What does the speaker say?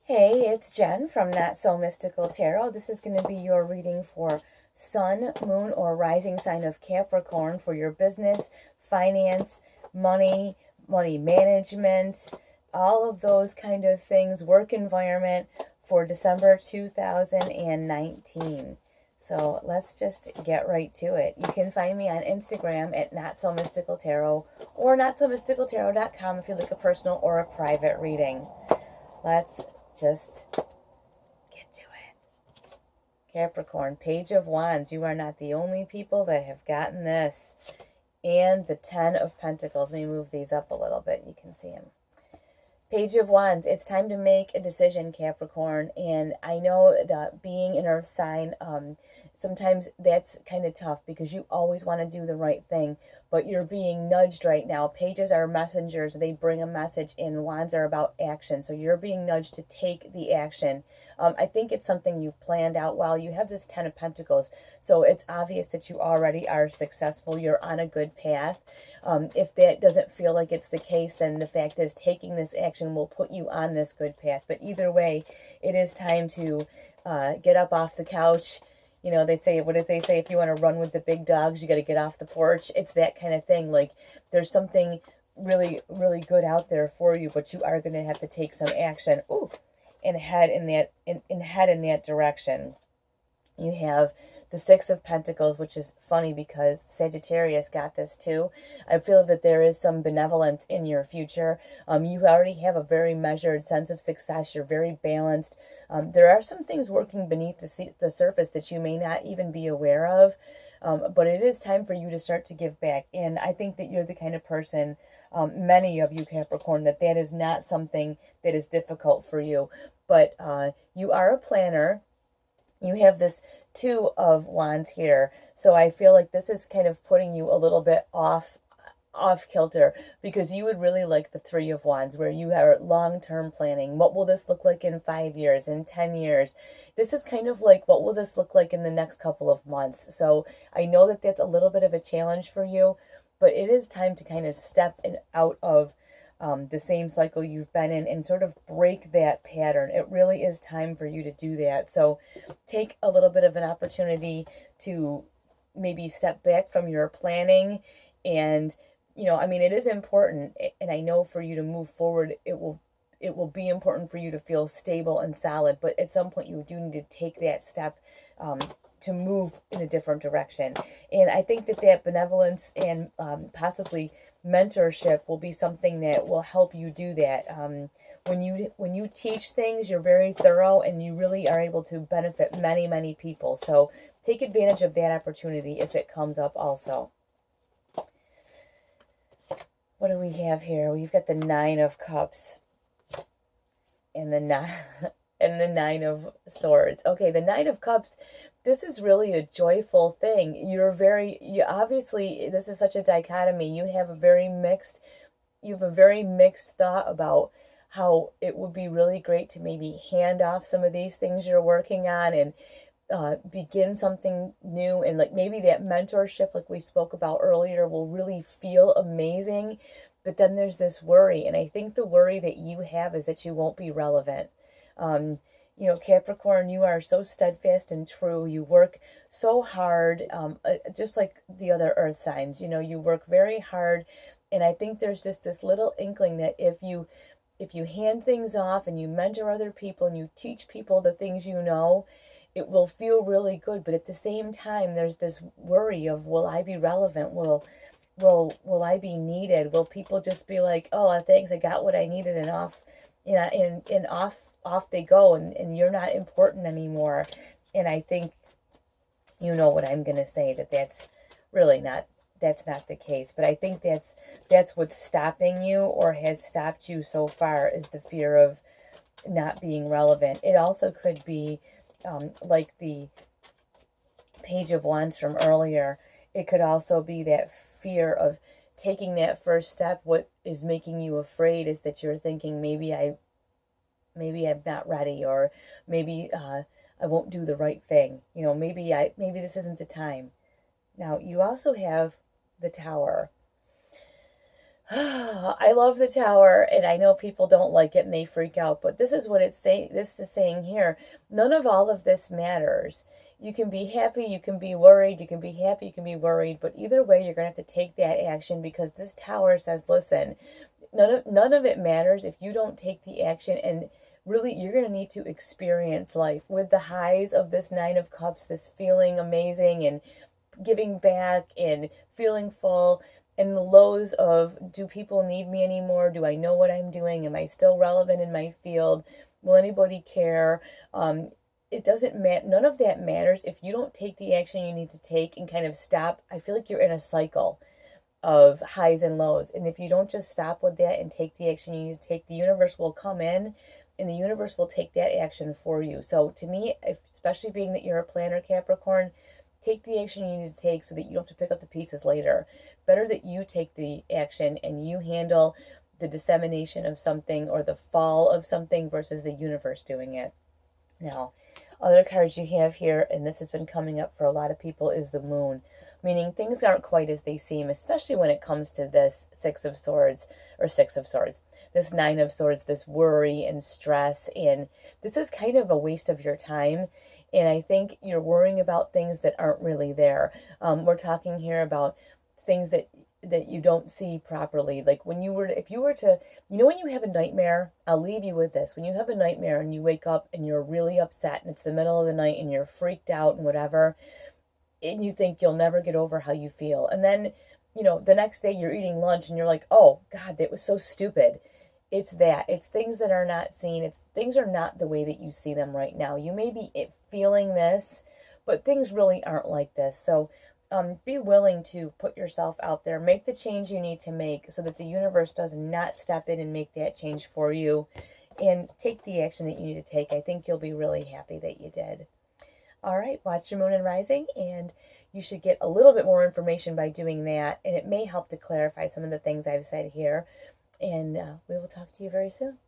Hey, it's Jen from Not So Mystical Tarot. This is going to be your reading for Sun, Moon, or Rising sign of Capricorn for your business, finance, money management, all of those kind of things, work environment for December 2019. So let's just get right to it. You can find me on Instagram at Not So Mystical Tarot or notsomysticaltarot.com if you like a personal or a private reading. Let's just get to it. Capricorn, Page of Wands. You are not the only people that have gotten this. And the Ten of Pentacles. Let me move these up a little bit. You can see them. Page of Wands. It's time to make a decision, Capricorn. And I know that being an earth sign, sometimes that's kind of tough because you always want to do the right thing, but you're being nudged right now. Pages are messengers. They bring a message, and wands are about action. So you're being nudged to take the action. I think it's something you've planned out well. You have this Ten of Pentacles, so it's obvious that you already are successful. You're on a good path. If that doesn't feel like it's the case, then the fact is taking this action will put you on this good path. But either way, it is time to get up off the couch. You know, they say, what does they say? If you want to run with the big dogs, you got to get off the porch. It's that kind of thing. Like, there's something really, really good out there for you, but you are going to have to take some action. Ooh, and head in that direction. You have the Six of Pentacles, which is funny because Sagittarius got this too. I feel that there is some benevolence in your future. You already have a very measured sense of success. You're very balanced. There are some things working beneath the surface that you may not even be aware of. But it is time for you to start to give back. And I think that you're the kind of person, many of you Capricorn, that is not something that is difficult for you. But you are a planner. You have this Two of Wands here. So I feel like this is kind of putting you a little bit off kilter, because you would really like the Three of Wands, where you are long-term planning. What will this look like in 5 years, in 10 years? This is kind of like, what will this look like in the next couple of months? So I know that that's a little bit of a challenge for you, but it is time to kind of step out of the same cycle you've been in and sort of break that pattern. It really is time for you to do that. So take a little bit of an opportunity to maybe step back from your planning. And, you know, I mean, it is important. And I know for you to move forward, it will be important for you to feel stable and solid. But at some point, you do need to take that step to move in a different direction. And I think that benevolence and possibly mentorship will be something that will help you do that. When you teach things, you're very thorough and you really are able to benefit many, many people. So take advantage of that opportunity if it comes up also. What do we have here? We've got the Nine of Cups and the Nine of Swords. Okay, the Nine of Cups, this is really a joyful thing. You obviously, this is such a dichotomy. You have a very mixed thought about how it would be really great to maybe hand off some of these things you're working on and begin something new. And like maybe that mentorship, like we spoke about earlier, will really feel amazing. But then there's this worry. And I think the worry that you have is that you won't be relevant. You know, Capricorn, you are so steadfast and true. You work so hard, just like the other earth signs. You know, you work very hard. And I think there's just this little inkling that if you hand things off and you mentor other people and you teach people the things you know, it will feel really good. But at the same time, there's this worry of, will I be relevant? Will I be needed? Will people just be like, oh, thanks, I got what I needed, and off, you know, and off they go, and you're not important anymore. And I think you know what I'm going to say, that's not the case. But I think that's what's stopping you, or has stopped you so far, is the fear of not being relevant. It also could be like the Page of Wands from earlier. It could also be that fear of taking that first step. What is making you afraid is that you're thinking, maybe I'm not ready, or maybe I won't do the right thing. You know, maybe this isn't the time. Now, you also have the Tower. I love the Tower, and I know people don't like it and they freak out, but this is what it's saying. This is saying here, none of all of this matters. You can be happy, you can be worried, you can be happy, you can be worried, but either way, you're going to have to take that action, because this Tower says, listen, none of it matters if you don't take the action. And really, you're going to need to experience life with the highs of this Nine of Cups, this feeling amazing and giving back and feeling full, and the lows of, do people need me anymore? Do I know what I'm doing? Am I still relevant in my field? Will anybody care? It doesn't matter. None of that matters if you don't take the action you need to take and kind of stop. I feel like you're in a cycle of highs and lows, and if you don't just stop with that and take the action you need to take, the universe will come in and the universe will take that action for you. So to me, especially being that you're a planner, Capricorn, take the action you need to take so that you don't have to pick up the pieces later. Better that you take the action and you handle the dissemination of something or the fall of something versus the universe doing it. Now, other cards you have here, and this has been coming up for a lot of people, is the Moon, meaning things aren't quite as they seem, especially when it comes to this Six of Swords, this Nine of Swords, this worry and stress, and this is kind of a waste of your time. And I think you're worrying about things that aren't really there. We're talking here about things that you don't see properly. Like if you were to, when you have a nightmare, I'll leave you with this. When you have a nightmare and you wake up and you're really upset and it's the middle of the night and you're freaked out and whatever, and you think you'll never get over how you feel. And then, the next day you're eating lunch and you're like, oh God, that was so stupid. It's that. It's things that are not seen. Things are not the way that you see them right now. You may be feeling this, but things really aren't like this. So be willing to put yourself out there. Make the change you need to make so that the universe does not step in and make that change for you. And take the action that you need to take. I think you'll be really happy that you did. All right, watch your moon and rising, and you should get a little bit more information by doing that. And it may help to clarify some of the things I've said here. And we will talk to you very soon.